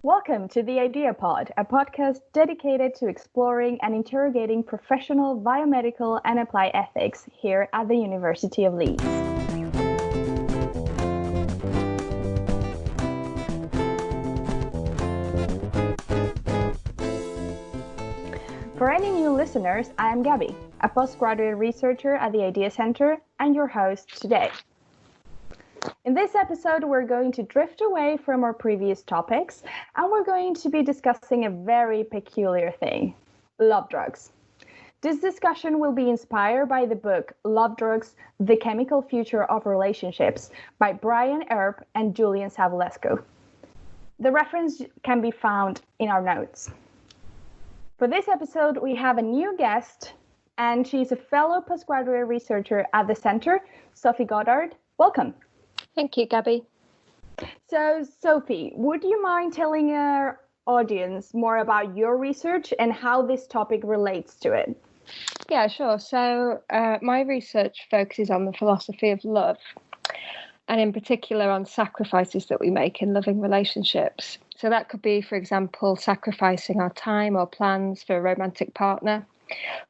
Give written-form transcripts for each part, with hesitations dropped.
Welcome to the Idea Pod, a podcast dedicated to exploring and interrogating professional, biomedical, and applied ethics here at the University of Leeds. For any new listeners, I am Gabby, a postgraduate researcher at the Idea Center and your host today. In this episode, we're going to drift away from our previous topics, and we're going to be discussing a very peculiar thing, love drugs. This discussion will be inspired by the book Love Drugs, The Chemical Future of Relationships by Brian Earp and Julian Savulescu. The reference can be found in our notes. For this episode, we have a new guest, and she's a fellow postgraduate researcher at the Center, Sophie Goddard. Welcome. Thank you, Gabby. So, Sophie, would you mind telling our audience more about your research and how this topic relates to it? Yeah, sure. So my research focuses on the philosophy of love, and in particular on sacrifices that we make in loving relationships. So that could be, for example, sacrificing our time or plans for a romantic partner,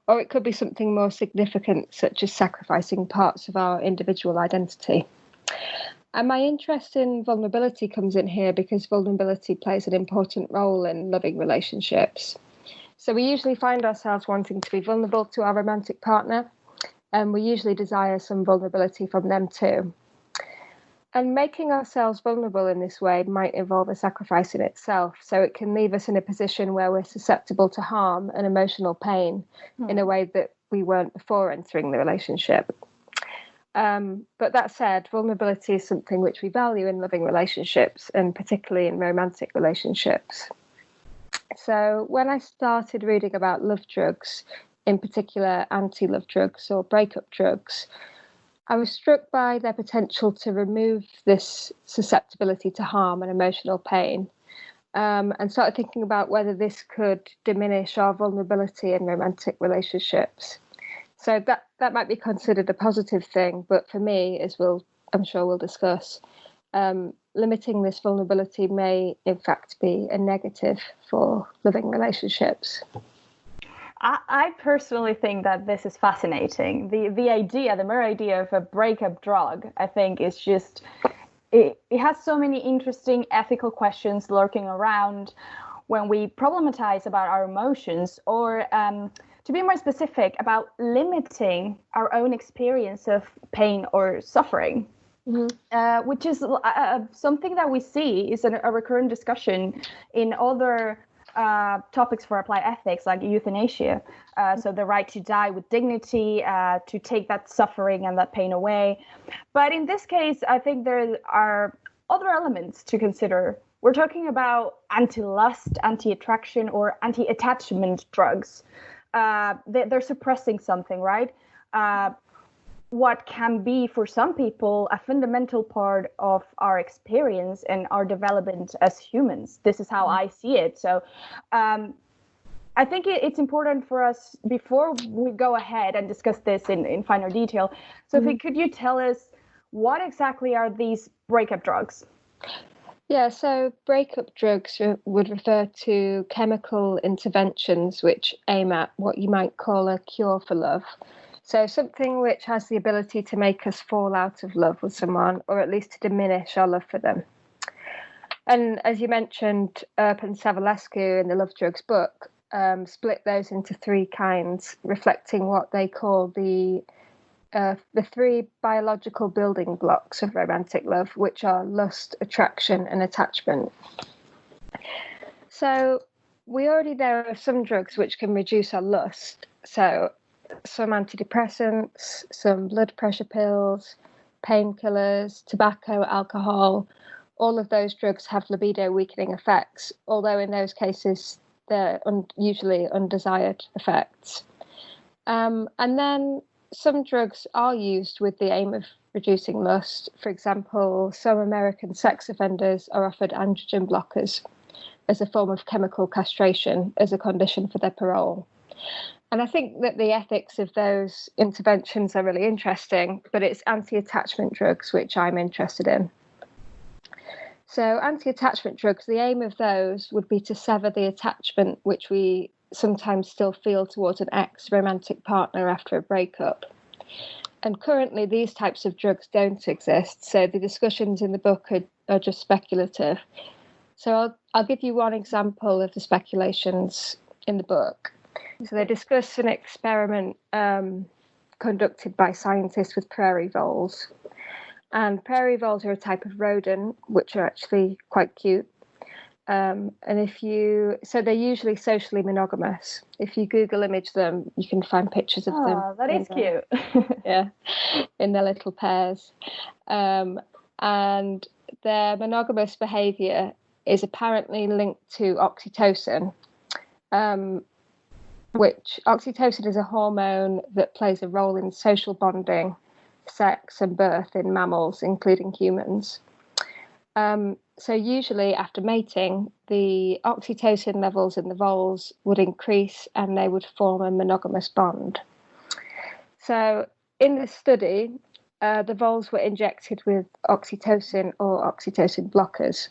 or it could be something more significant, such as sacrificing parts of our individual identity. And my interest in vulnerability comes in here because vulnerability plays an important role in loving relationships. So we usually find ourselves wanting to be vulnerable to our romantic partner, and we usually desire some vulnerability from them too. And making ourselves vulnerable in this way might involve a sacrifice in itself, so it can leave us in a position where we're susceptible to harm and emotional pain in a way that we weren't before entering the relationship. But that said, vulnerability is something which we value in loving relationships, and particularly in romantic relationships. So when I started reading about love drugs, in particular anti-love drugs or breakup drugs, I was struck by their potential to remove this susceptibility to harm and emotional pain, and started thinking about whether this could diminish our vulnerability in romantic relationships. So that might be considered a positive thing, but for me, as I'm sure we'll discuss, limiting this vulnerability may in fact be a negative for living relationships. I personally think that this is fascinating. The mere idea of a breakup drug, I think, is just, it has so many interesting ethical questions lurking around when we problematize about our emotions, or to be more specific, about limiting our own experience of pain or suffering, which is something that we see is a recurrent discussion in other topics for applied ethics, like euthanasia. So the right to die with dignity, to take that suffering and that pain away. But in this case, I think there are other elements to consider. We're talking about anti-lust, anti-attraction, or anti-attachment drugs. They're suppressing something, right? What can be, for some people, a fundamental part of our experience and our development as humans. This is how I see it. So I think it's important for us, before we go ahead and discuss this in finer detail, Sophie, could you tell us what exactly are these breakup drugs? Yeah, so breakup drugs would refer to chemical interventions which aim at what you might call a cure for love. So something which has the ability to make us fall out of love with someone, or at least to diminish our love for them. And as you mentioned, Earp and Savulescu in the Love Drugs book split those into three kinds, reflecting what they call the three biological building blocks of romantic love, which are lust, attraction, and attachment. So we already know of some drugs which can reduce our lust. So some antidepressants, some blood pressure pills, painkillers, tobacco, alcohol, all of those drugs have libido weakening effects, although in those cases they're usually undesired effects. And then some drugs are used with the aim of reducing lust. For example, some American sex offenders are offered androgen blockers as a form of chemical castration as a condition for their parole. And I think that the ethics of those interventions are really interesting, but it's anti-attachment drugs which I'm interested in. So anti-attachment drugs, the aim of those would be to sever the attachment which we sometimes still feel towards an ex-romantic partner after a breakup. And currently these types of drugs don't exist, so the discussions in the book are just speculative. So I'll give you one example of the speculations in the book. So they discuss an experiment conducted by scientists with prairie voles. And prairie voles are a type of rodent, which are actually quite cute. So they're usually socially monogamous. If you Google image them, you can find pictures of them. Oh, that is cute. Yeah, in their little pairs. And their monogamous behaviour is apparently linked to oxytocin, which oxytocin is a hormone that plays a role in social bonding, sex and birth in mammals, including humans. So usually after mating, the oxytocin levels in the voles would increase and they would form a monogamous bond. So in this study, the voles were injected with oxytocin or oxytocin blockers.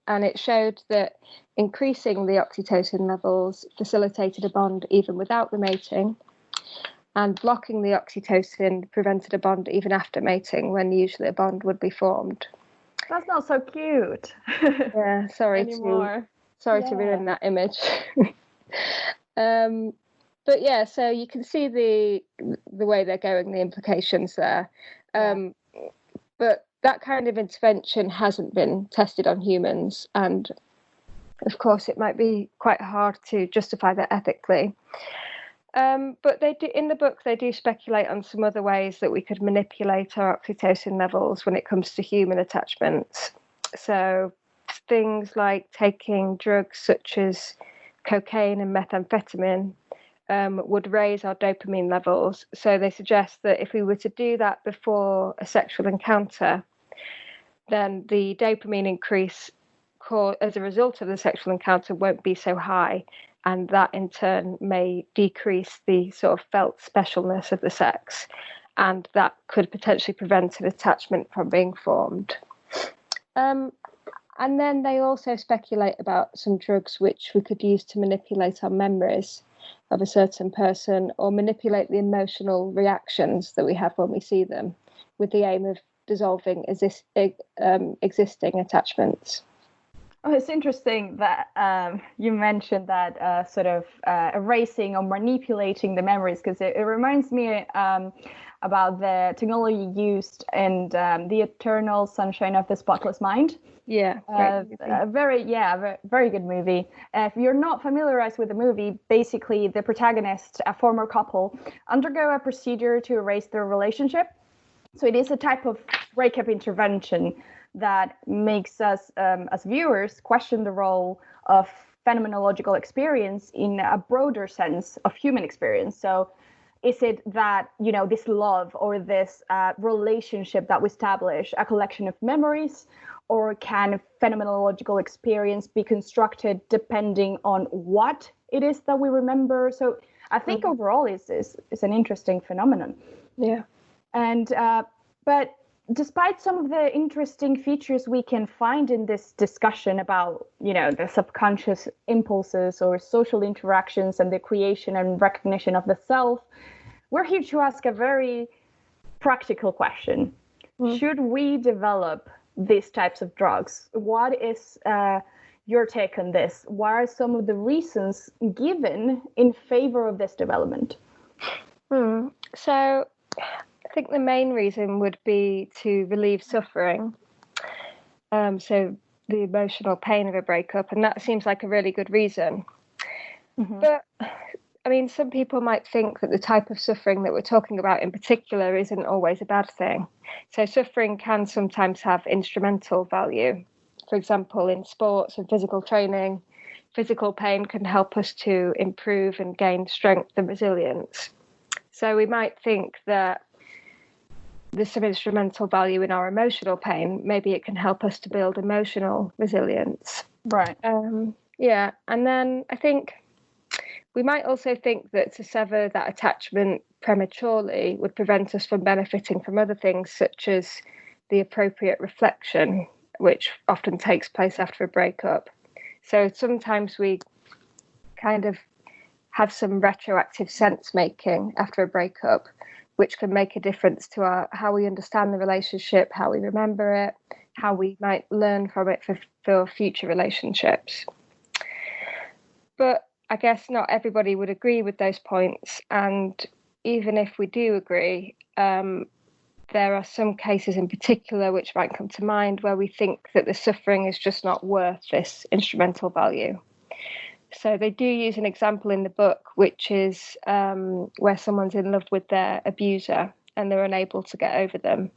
And it showed that increasing the oxytocin levels facilitated a bond even without the mating, and blocking the oxytocin prevented a bond even after mating, when usually a bond would be formed. That's not so cute. Yeah, sorry anymore. to ruin that image. But yeah, so you can see the way they're going, the implications there. But that kind of intervention hasn't been tested on humans, and of course it might be quite hard to justify that ethically. But they do, in the book, they do speculate on some other ways that we could manipulate our oxytocin levels when it comes to human attachments. So things like taking drugs such as cocaine and methamphetamine would raise our dopamine levels. So they suggest that if we were to do that before a sexual encounter, then the dopamine increase as a result of the sexual encounter won't be so high, and that in turn may decrease the sort of felt specialness of the sex, and that could potentially prevent an attachment from being formed. And then they also speculate about some drugs which we could use to manipulate our memories of a certain person, or manipulate the emotional reactions that we have when we see them, with the aim of dissolving existing attachments. Oh, it's interesting that you mentioned that sort of erasing or manipulating the memories, because it reminds me about the technology used in The Eternal Sunshine of the Spotless Mind. Yeah, very good movie. If you're not familiarized with the movie, basically the protagonist, a former couple, undergo a procedure to erase their relationship. So it is a type of breakup intervention that makes us, as viewers, question the role of phenomenological experience in a broader sense of human experience. So is it that, this love or this relationship that we establish a collection of memories, or can phenomenological experience be constructed depending on what it is that we remember? So I think overall it's an interesting phenomenon. Yeah. And but despite some of the interesting features we can find in this discussion about, the subconscious impulses or social interactions and the creation and recognition of the self, we're here to ask a very practical question. Should we develop these types of drugs? What is your take on this? What are some of the reasons given in favor of this development? So I think the main reason would be to relieve suffering. So the emotional pain of a breakup, and that seems like a really good reason. Mm-hmm. But I mean, some people might think that the type of suffering that we're talking about in particular isn't always a bad thing. So suffering can sometimes have instrumental value. For example, in sports and physical training, physical pain can help us to improve and gain strength and resilience. So we might think that there's some instrumental value in our emotional pain. Maybe it can help us to build emotional resilience. Right. Yeah. And then I think we might also think that to sever that attachment prematurely would prevent us from benefiting from other things, such as the appropriate reflection which often takes place after a breakup. So sometimes we kind of have some retroactive sense making after a breakup, which can make a difference to how we understand the relationship, how we remember it, how we might learn from it for future relationships. But I guess not everybody would agree with those points. And even if we do agree, there are some cases in particular which might come to mind where we think that the suffering is just not worth this instrumental value. So they do use an example in the book, which is where someone's in love with their abuser and they're unable to get over them.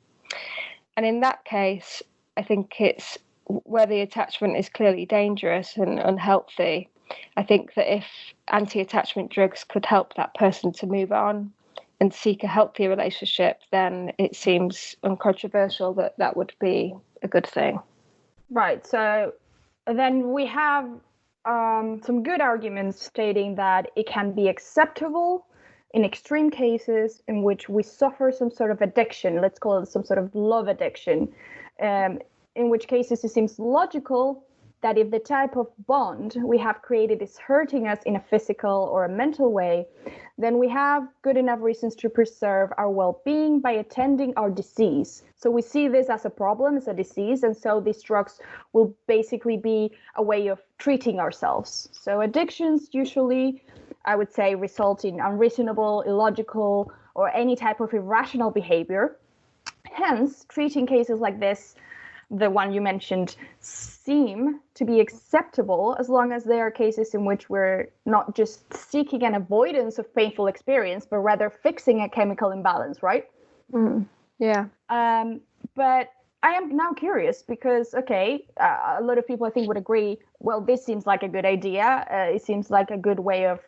And in that case, I think it's where the attachment is clearly dangerous and unhealthy. I think that if anti-attachment drugs could help that person to move on and seek a healthier relationship, then it seems uncontroversial that that would be a good thing. Right. So then we have some good arguments stating that it can be acceptable in extreme cases in which we suffer some sort of addiction, let's call it some sort of love addiction, in which cases it seems logical that if the type of bond we have created is hurting us in a physical or a mental way, then we have good enough reasons to preserve our well-being by attending our disease. So we see this as a problem, as a disease, and so these drugs will basically be a way of treating ourselves. So addictions usually, I would say, result in unreasonable, illogical, or any type of irrational behavior. Hence, treating cases like this, the one you mentioned, seem to be acceptable as long as there are cases in which we're not just seeking an avoidance of painful experience, but rather fixing a chemical imbalance, right? Yeah. But I am now curious because, a lot of people I think would agree, well, this seems like a good idea. It seems like a good way of,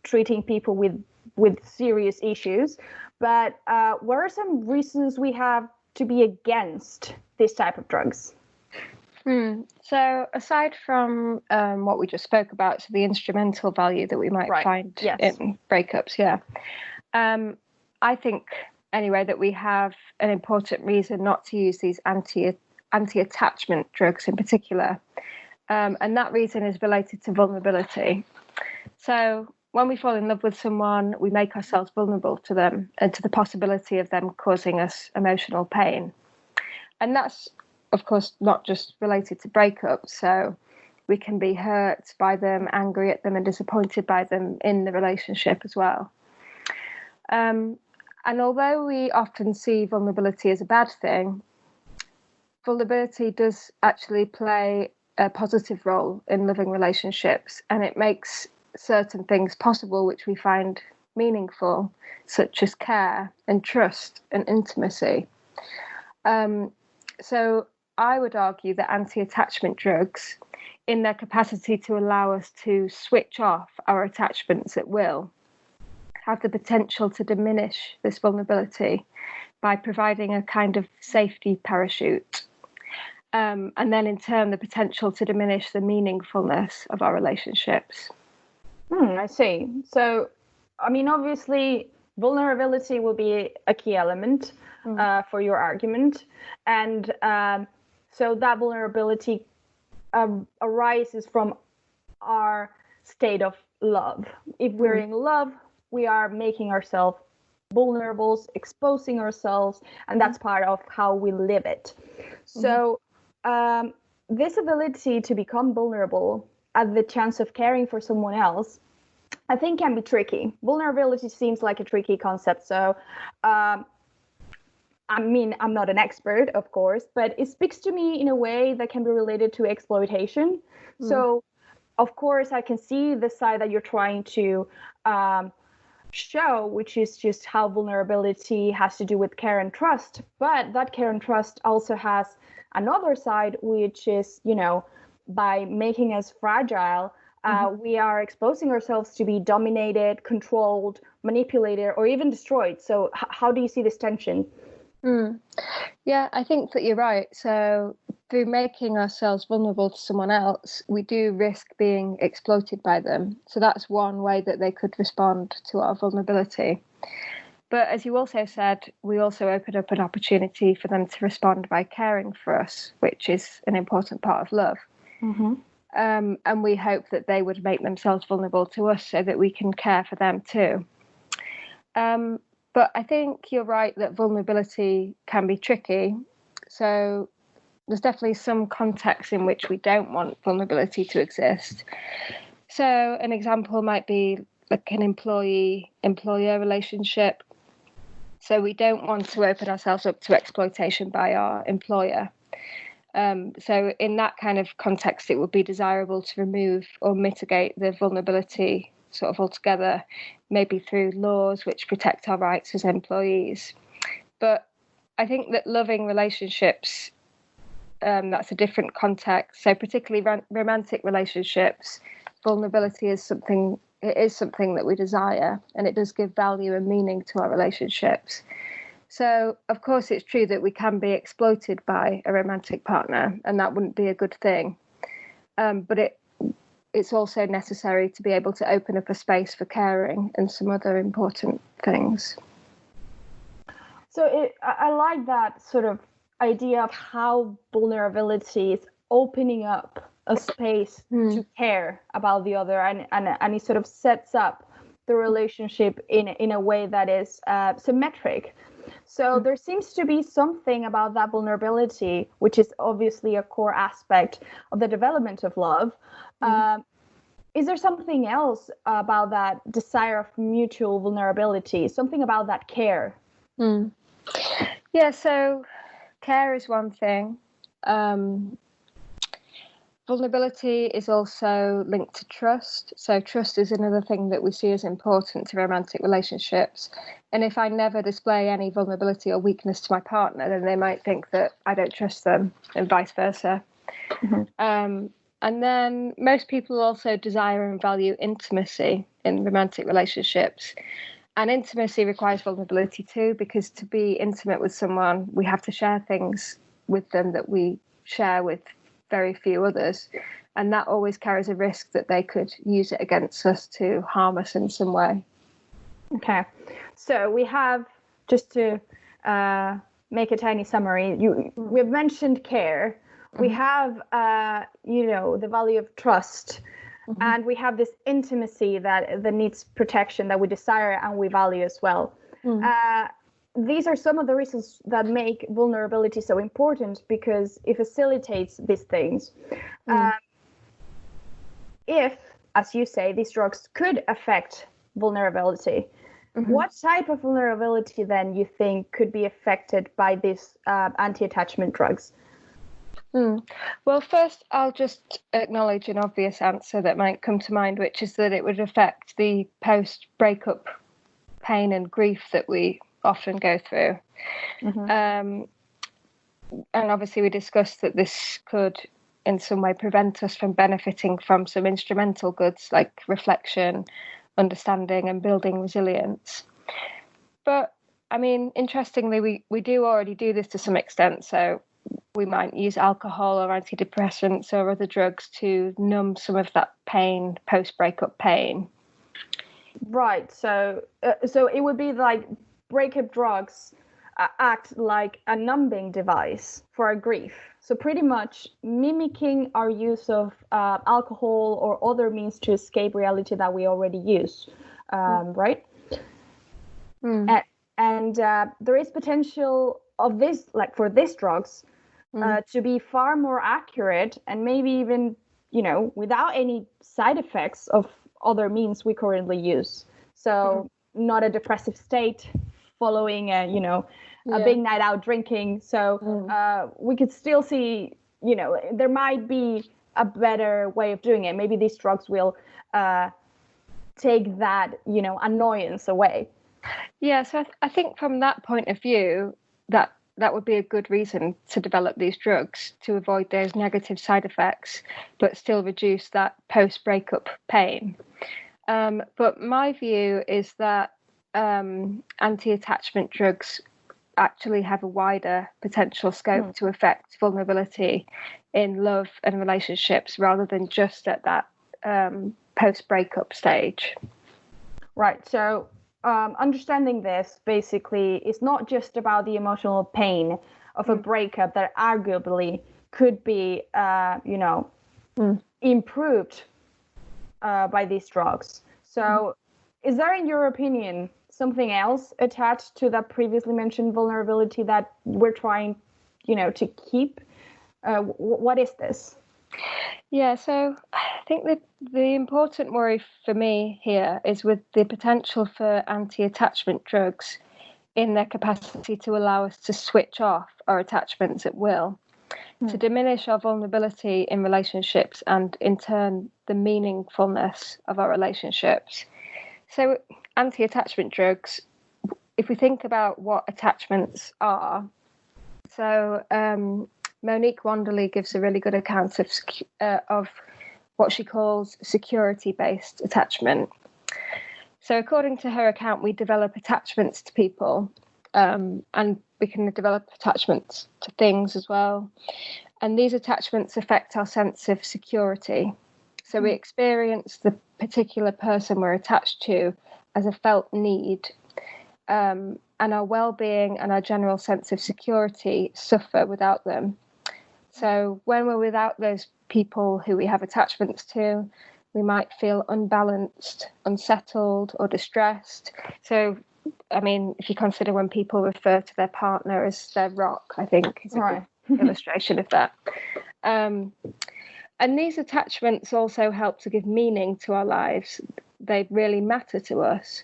treating people with serious issues. But what are some reasons we have to be against this type of drugs? So aside from what we just spoke about, so the instrumental value that we might find in breakups, I think anyway that we have an important reason not to use these anti-attachment drugs in particular, and that reason is related to vulnerability. So when we fall in love with someone, we make ourselves vulnerable to them and to the possibility of them causing us emotional pain. And that's, of course, not just related to breakups. So we can be hurt by them, angry at them, and disappointed by them in the relationship as well. And although we often see vulnerability as a bad thing, vulnerability does actually play a positive role in loving relationships, and it makes certain things possible which we find meaningful, such as care and trust and intimacy. So I would argue that anti-attachment drugs, in their capacity to allow us to switch off our attachments at will, have the potential to diminish this vulnerability by providing a kind of safety parachute. And then in turn, the potential to diminish the meaningfulness of our relationships. I see. So, obviously, vulnerability will be a key element for your argument. And so that vulnerability arises from our state of love. If we're in love, we are making ourselves vulnerable, exposing ourselves, and that's part of how we live it. So this ability to become vulnerable at the chance of caring for someone else, I think can be tricky. Vulnerability seems like a tricky concept. So, I'm not an expert, of course, but it speaks to me in a way that can be related to exploitation. So, of course, I can see the side that you're trying to show, which is just how vulnerability has to do with care and trust. But that care and trust also has another side, which is, by making us fragile, we are exposing ourselves to be dominated, controlled, manipulated, or even destroyed. So how do you see this tension? Yeah, I think that you're right. So through making ourselves vulnerable to someone else, we do risk being exploited by them. So that's one way that they could respond to our vulnerability. But as you also said, we also open up an opportunity for them to respond by caring for us, which is an important part of love. Mm-hmm. And we hope that they would make themselves vulnerable to us so that we can care for them too. But I think you're right that vulnerability can be tricky. So there's definitely some contexts in which we don't want vulnerability to exist. So an example might be like an employee-employer relationship. So we don't want to open ourselves up to exploitation by our employer. So in that kind of context, it would be desirable to remove or mitigate the vulnerability sort of altogether, maybe through laws which protect our rights as employees. But I think that loving relationships, that's a different context. So particularly romantic relationships, vulnerability is something that we desire, and it does give value and meaning to our relationships. So, of course, it's true that we can be exploited by a romantic partner, and that wouldn't be a good thing. But it's also necessary to be able to open up a space for caring and some other important things. So I like that sort of idea of how vulnerability is opening up a space to care about the other, and it sort of sets up the relationship in a way that is symmetric. So there seems to be something about that vulnerability, which is obviously a core aspect of the development of love. Is there something else about that desire of mutual vulnerability, something about that care? Yeah, so care is one thing. Vulnerability is also linked to trust. So trust is another thing that we see as important to romantic relationships. And if I never display any vulnerability or weakness to my partner, then they might think that I don't trust them, and vice versa. And then most people also desire and value intimacy in romantic relationships. And intimacy requires vulnerability too, because to be intimate with someone, we have to share things with them that we share with very few others, and that always carries a risk that they could use it against us to harm us in some way. Okay, so we have, just to make a tiny summary, we've mentioned care, we have the value of trust, and we have this intimacy that needs protection, that we desire and we value as well. These are some of the reasons that make vulnerability so important, because it facilitates these things. If, as you say, these drugs could affect vulnerability, what type of vulnerability then you think could be affected by these anti-attachment drugs? Well, first, I'll just acknowledge an obvious answer that might come to mind, which is that it would affect the post-breakup pain and grief that we often go through. And obviously we discussed that this could in some way prevent us from benefiting from some instrumental goods like reflection, understanding and building resilience. But I mean, interestingly, we do already do this to some extent. So we might use alcohol or antidepressants or other drugs to numb some of that pain, post-breakup pain. Right. So it would be like breakup drugs act like a numbing device for our grief. So pretty much mimicking our use of alcohol or other means to escape reality that we already use, right? And there is potential of this, like for these drugs, to be far more accurate and maybe even, without any side effects of other means we currently use. So not a depressive state following a big night out drinking. So we could still see, there might be a better way of doing it. Maybe these drugs will take that, annoyance away. Yeah, so I think from that point of view, that would be a good reason to develop these drugs, to avoid those negative side effects, but still reduce that post-breakup pain. But my view is that anti-attachment drugs actually have a wider potential scope to affect vulnerability in love and relationships rather than just at that post-breakup stage. Right. So understanding this basically is not just about the emotional pain of a breakup that arguably could be, improved by these drugs. So, is there, in your opinion, something else attached to that previously mentioned vulnerability that we're trying, to keep? What is this? Yeah, so I think that the important worry for me here is with the potential for anti-attachment drugs in their capacity to allow us to switch off our attachments at will, to diminish our vulnerability in relationships and, in turn, the meaningfulness of our relationships. So, anti-attachment drugs, if we think about what attachments are, so Monique Wanderley gives a really good account of what she calls security-based attachment. So according to her account, we develop attachments to people, and we can develop attachments to things as well. And these attachments affect our sense of security. So we experience the particular person we're attached to as a felt need, and our well-being and our general sense of security suffer without them. So when we're without those people who we have attachments to, we might feel unbalanced, unsettled, or distressed. So, I mean, if you consider when people refer to their partner as their rock, I think is a good illustration of that. And these attachments also help to give meaning to our lives. They really matter to us,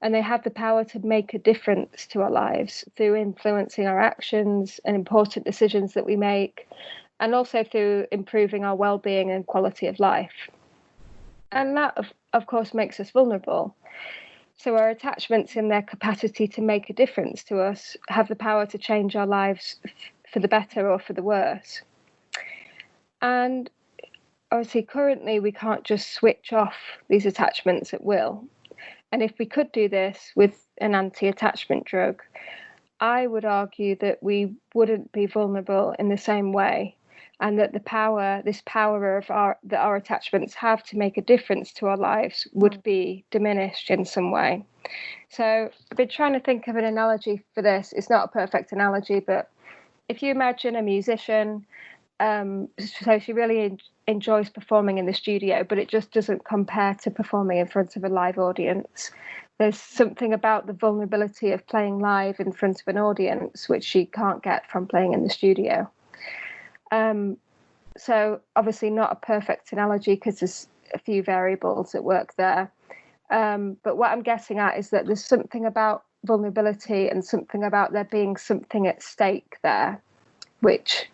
and they have the power to make a difference to our lives through influencing our actions and important decisions that we make, and also through improving our well-being and quality of life. And that, of course, makes us vulnerable. So our attachments, in their capacity to make a difference to us, have the power to change our lives for the better or for the worse. And obviously, currently, we can't just switch off these attachments at will. And if we could do this with an anti-attachment drug, I would argue that we wouldn't be vulnerable in the same way, and that this power that our attachments have to make a difference to our lives would be diminished in some way. So I've been trying to think of an analogy for this. It's not a perfect analogy, but if you imagine a musician, so she really enjoys performing in the studio, but it just doesn't compare to performing in front of a live audience. There's something about the vulnerability of playing live in front of an audience which she can't get from playing in the studio. So obviously not a perfect analogy because there's a few variables at work there. But what I'm getting at is that there's something about vulnerability and something about there being something at stake there, which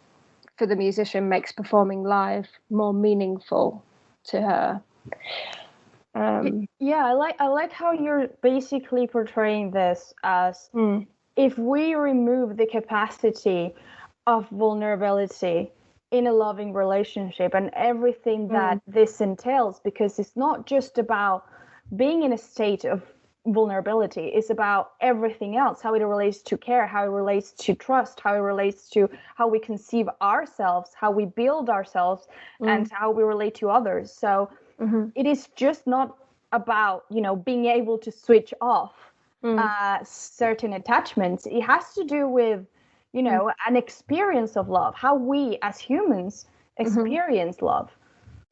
for the musician makes performing live more meaningful to her. Yeah, I like how you're basically portraying this as if we remove the capacity of vulnerability in a loving relationship and everything that this entails, because it's not just about being in a state of vulnerability, it's about everything else, how it relates to care, how it relates to trust, how it relates to how we conceive ourselves, how we build ourselves, and how we relate to others. So it is just not about, being able to switch off certain attachments. It has to do with, an experience of love, how we as humans experience love.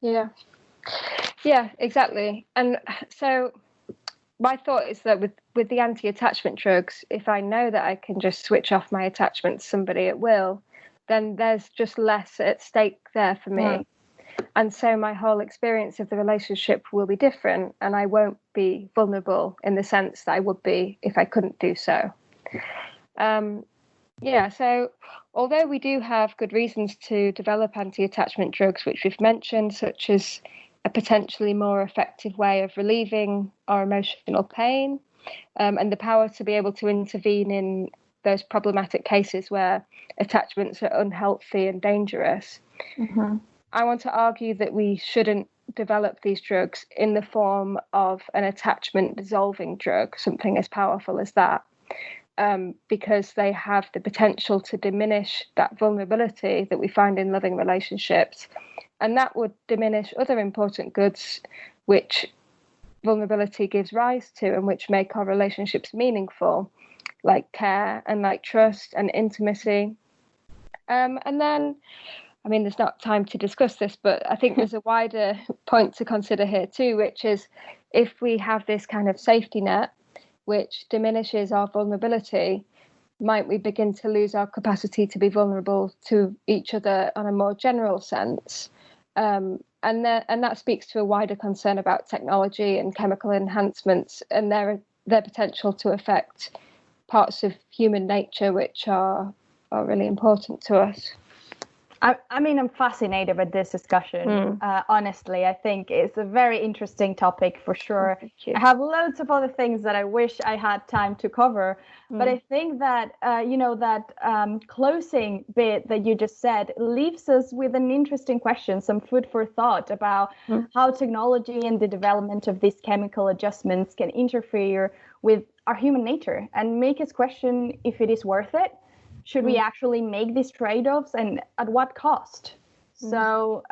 Yeah, exactly. And so my thought is that with the anti-attachment drugs, if I know that I can just switch off my attachment to somebody at will, then there's just less at stake there for me. And so my whole experience of the relationship will be different, and I won't be vulnerable in the sense that I would be if I couldn't do so. So although we do have good reasons to develop anti-attachment drugs, which we've mentioned, such as a potentially more effective way of relieving our emotional pain, and the power to be able to intervene in those problematic cases where attachments are unhealthy and dangerous, I want to argue that we shouldn't develop these drugs in the form of an attachment dissolving drug, something as powerful as that, because they have the potential to diminish that vulnerability that we find in loving relationships. And that would diminish other important goods which vulnerability gives rise to and which make our relationships meaningful, like care and like trust and intimacy. And then, I mean, there's not time to discuss this, but I think there's a wider point to consider here too, which is if we have this kind of safety net which diminishes our vulnerability, might we begin to lose our capacity to be vulnerable to each other on a more general sense? And that speaks to a wider concern about technology and chemical enhancements and their potential to affect parts of human nature which are really important to us. I mean, I'm fascinated with this discussion. Honestly, I think it's a very interesting topic for sure. I have loads of other things that I wish I had time to cover, but I think that, that closing bit that you just said leaves us with an interesting question, some food for thought about how technology and the development of these chemical adjustments can interfere with our human nature and make us question if it is worth it. Should we actually make these trade-offs, and at what cost? So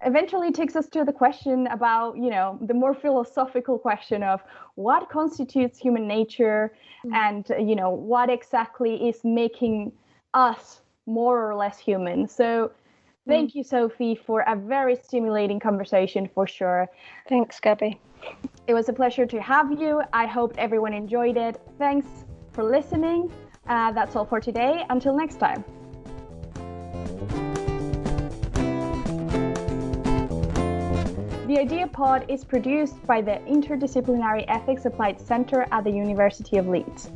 eventually takes us to the question about, the more philosophical question of what constitutes human nature and, what exactly is making us more or less human. So thank you, Sophie, for a very stimulating conversation for sure. Thanks, Gabby. It was a pleasure to have you. I hope everyone enjoyed it. Thanks for listening. That's all for today. Until next time. The Idea Pod is produced by the Interdisciplinary Ethics Applied Center at the University of Leeds.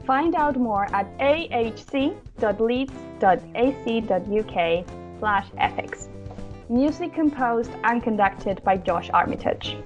Find out more at ahc.leeds.ac.uk/ethics. Music composed and conducted by Josh Armitage.